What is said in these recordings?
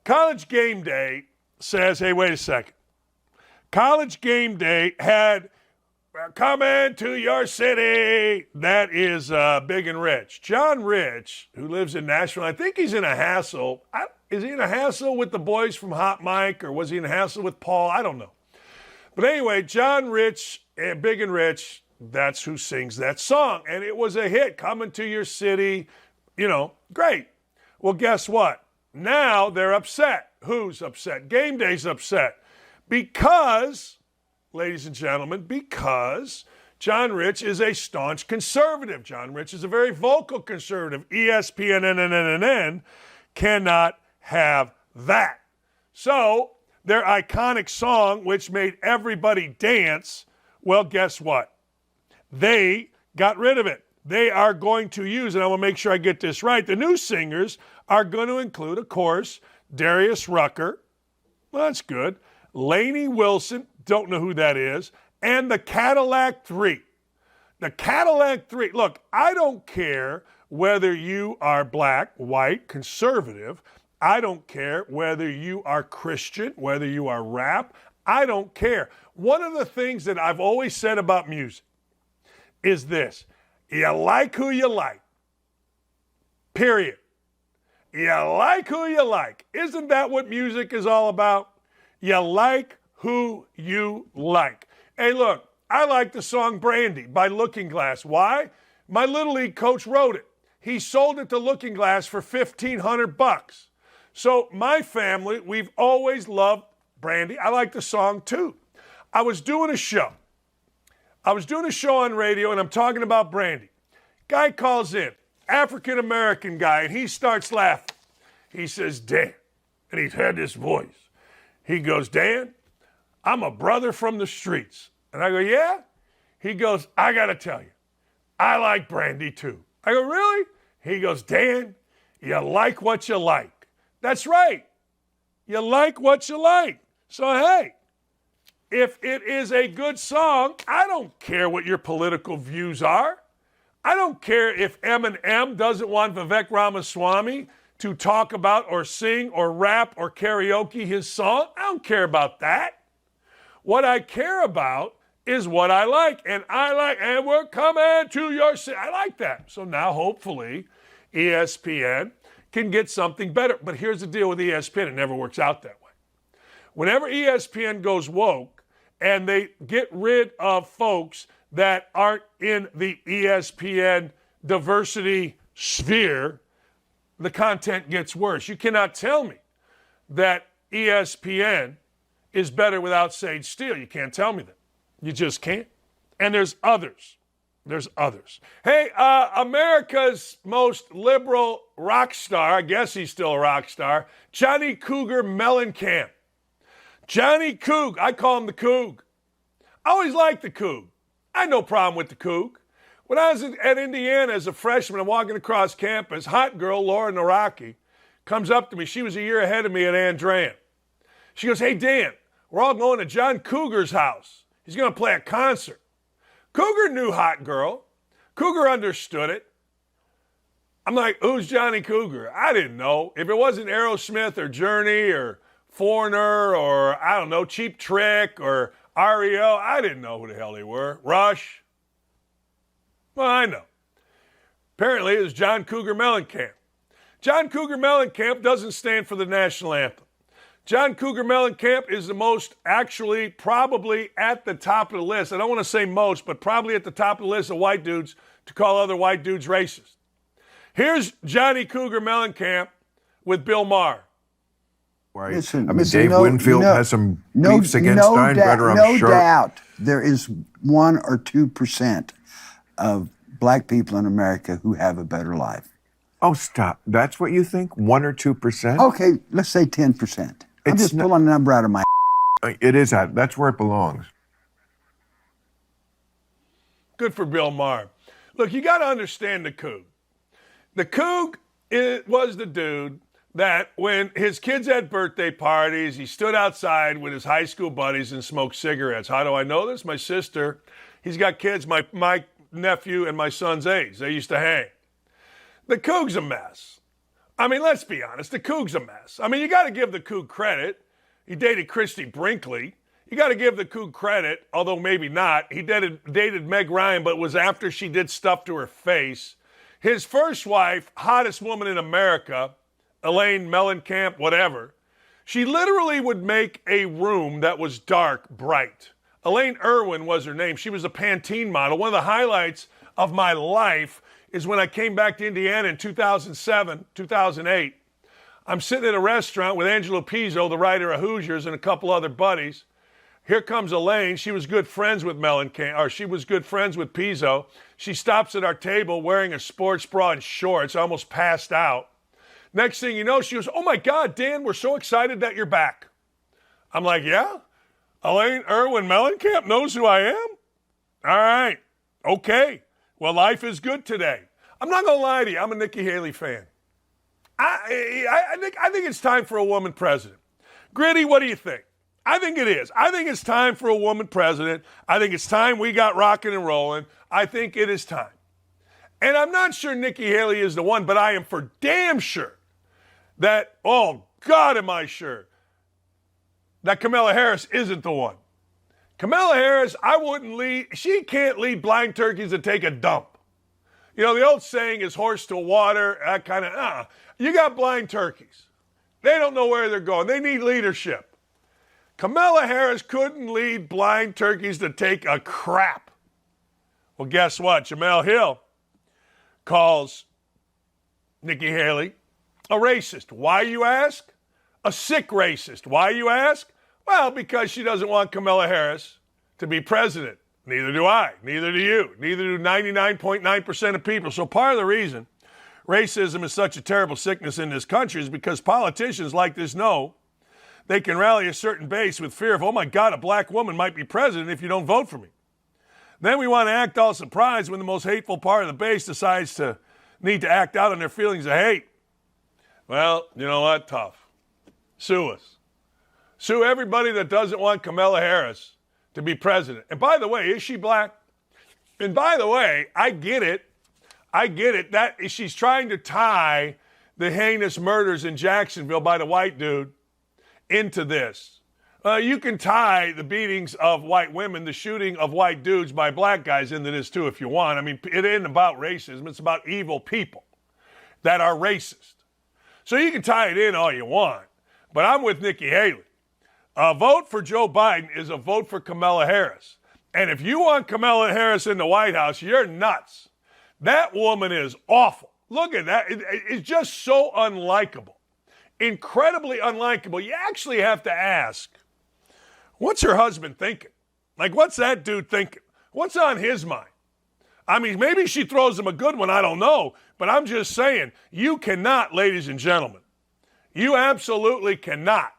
College Game Day says, hey, wait a second. College Game Day had coming to your city. That is Big and Rich. John Rich, who lives in Nashville, I think he's in a hassle. Is he in a hassle with the boys from Hot Mike, or was he in a hassle with Paul? I don't know. But anyway, John Rich and Big and Rich, that's who sings that song. And it was a hit, coming to your city. Great. Well, guess what? Now they're upset. Who's upset? Game Day's upset. Because, ladies and gentlemen, because John Rich is a staunch conservative. John Rich is a very vocal conservative. ESPN cannot have that. So their iconic song, which made everybody dance, well, guess what? They got rid of it. They are going to use, and I want to make sure I get this right, the new singers are going to include, of course, Darius Rucker. Well, that's good. Lainey Wilson, don't know who that is, and the Cadillac 3. The Cadillac 3. Look, I don't care whether you are black, white, conservative. I don't care whether you are Christian, whether you are rap. I don't care. One of the things that I've always said about music is this. You like who you like. Period. You like who you like. Isn't that what music is all about? You like who you like. Hey, look, I like the song Brandy by Looking Glass. Why? My Little League coach wrote it. He sold it to Looking Glass for $1,500. So my family, we've always loved Brandy. I like the song too. I was doing a show on radio, and I'm talking about Brandy. Guy calls in, African-American guy, and he starts laughing. He says, Dan, and he's had this voice. He goes, Dan, I'm a brother from the streets. And I go, yeah? He goes, I got to tell you, I like Brandy too. I go, really? He goes, Dan, you like what you like. That's right. You like what you like. So, hey, if it is a good song, I don't care what your political views are. I don't care if Eminem doesn't want Vivek Ramaswamy to talk about or sing or rap or karaoke his song. I don't care about that. What I care about is what I like. And we're coming to your city. I like that. So now hopefully ESPN can get something better. But here's the deal with ESPN. It never works out that way. Whenever ESPN goes woke and they get rid of folks that aren't in the ESPN diversity sphere, the content gets worse. You cannot tell me that ESPN is better without Sage Steele. You can't tell me that. You just can't. And there's others. Hey, America's most liberal rock star, I guess he's still a rock star, Johnny Cougar Mellencamp. Johnny Coug, I call him the Coug. I always liked the Coug. I had no problem with the Coug. When I was at Indiana as a freshman, I'm walking across campus, hot girl Laura Naraki comes up to me. She was a year ahead of me at Andrean. She goes, hey, Dan, we're all going to John Cougar's house. He's going to play a concert. Cougar knew hot girl. Cougar understood it. I'm like, who's Johnny Cougar? I didn't know. If it wasn't Aerosmith or Journey or Foreigner or, I don't know, Cheap Trick or REO, I didn't know who the hell they were. Rush. Well, I know. Apparently, it was John Cougar Mellencamp. John Cougar Mellencamp doesn't stand for the national anthem. John Cougar Mellencamp is the most, actually, probably at the top of the list. I don't want to say most, but probably at the top of the list of white dudes to call other white dudes racist. Here's Johnny Cougar Mellencamp with Bill Maher. Right. Listen, Dave Winfield has some beefs against Steinbrenner, I'm sure. No doubt there is 1 or 2% of black people in America who have a better life. Oh, stop. That's what you think? 1 or 2%? Okay, let's say 10%. I'm just pulling a number out of my... It is that. That's where it belongs. Good for Bill Maher. Look, you got to understand the Coug. The Coug was the dude that when his kids had birthday parties, he stood outside with his high school buddies and smoked cigarettes. How do I know this? My sister, he's got kids, my nephew and my son's age. They used to hang. The Coug's a mess. I mean, let's be honest. The Coug's a mess. I mean, you got to give the Coug credit. He dated Christy Brinkley. You got to give the Coug credit, although maybe not. He dated Meg Ryan, but it was after she did stuff to her face. His first wife, hottest woman in America, Elaine Mellencamp, whatever, she literally would make a room that was dark bright. Elaine Irwin was her name. She was a Pantene model. One of the highlights of my life is when I came back to Indiana in 2007, 2008. I'm sitting at a restaurant with Angelo Pizzo, the writer of Hoosiers, and a couple other buddies. Here comes Elaine. She was good friends with she was good friends with Pizzo. She stops at our table wearing a sports bra and shorts, almost passed out. Next thing you know, she goes, "Oh my God, Dan, we're so excited that you're back." I'm like, "Yeah? Elaine Irwin Mellencamp knows who I am? All right, okay. Well, life is good today." I'm not going to lie to you. I'm a Nikki Haley fan. I think it's time for a woman president. Gritty, what do you think? I think it is. I think it's time for a woman president. I think it's time we got rocking and rolling. I think it is time. And I'm not sure Nikki Haley is the one, but I am for damn sure that, oh God, am I sure, that Kamala Harris isn't the one. Kamala Harris, she can't lead blind turkeys to take a dump. You know, the old saying is horse to water, that kind of, you got blind turkeys. They don't know where they're going. They need leadership. Kamala Harris couldn't lead blind turkeys to take a crap. Well, guess what? Jamel Hill calls Nikki Haley a racist. Why, you ask? A sick racist. Why, you ask? Well, because she doesn't want Kamala Harris to be president. Neither do I. Neither do you. Neither do 99.9% of people. So part of the reason racism is such a terrible sickness in this country is because politicians like this know they can rally a certain base with fear of, oh my God, a black woman might be president if you don't vote for me. Then we want to act all surprised when the most hateful part of the base decides to need to act out on their feelings of hate. Well, you know what? Tough. Sue us. Sue everybody that doesn't want Kamala Harris to be president. And by the way, is she black? And by the way, I get it. That she's trying to tie the heinous murders in Jacksonville by the white dude into this. You can tie the beatings of white women, the shooting of white dudes by black guys into this too if you want. I mean, it isn't about racism. It's about evil people that are racist. So you can tie it in all you want. But I'm with Nikki Haley. A vote for Joe Biden is a vote for Kamala Harris. And if you want Kamala Harris in the White House, you're nuts. That woman is awful. Look at that. It's just so unlikable. Incredibly unlikable. You actually have to ask, what's her husband thinking? Like, what's that dude thinking? What's on his mind? I mean, maybe she throws him a good one. I don't know. But I'm just saying, you cannot, ladies and gentlemen, you absolutely cannot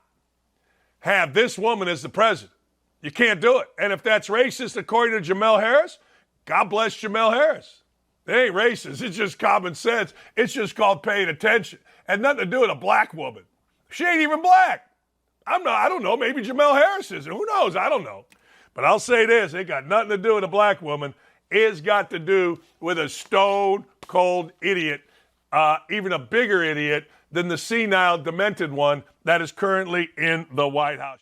have this woman as the president. You can't do it. And if that's racist, according to Jamel Harris, God bless Jamel Harris. It ain't racist. It's just common sense. It's just called paying attention. And nothing to do with a black woman. She ain't even black. I don't know. Maybe Jamel Harris is. Who knows? I don't know. But I'll say this. It got nothing to do with a black woman. It's got to do with a stone-cold idiot, even a bigger idiot than the senile, demented one that is currently in the White House.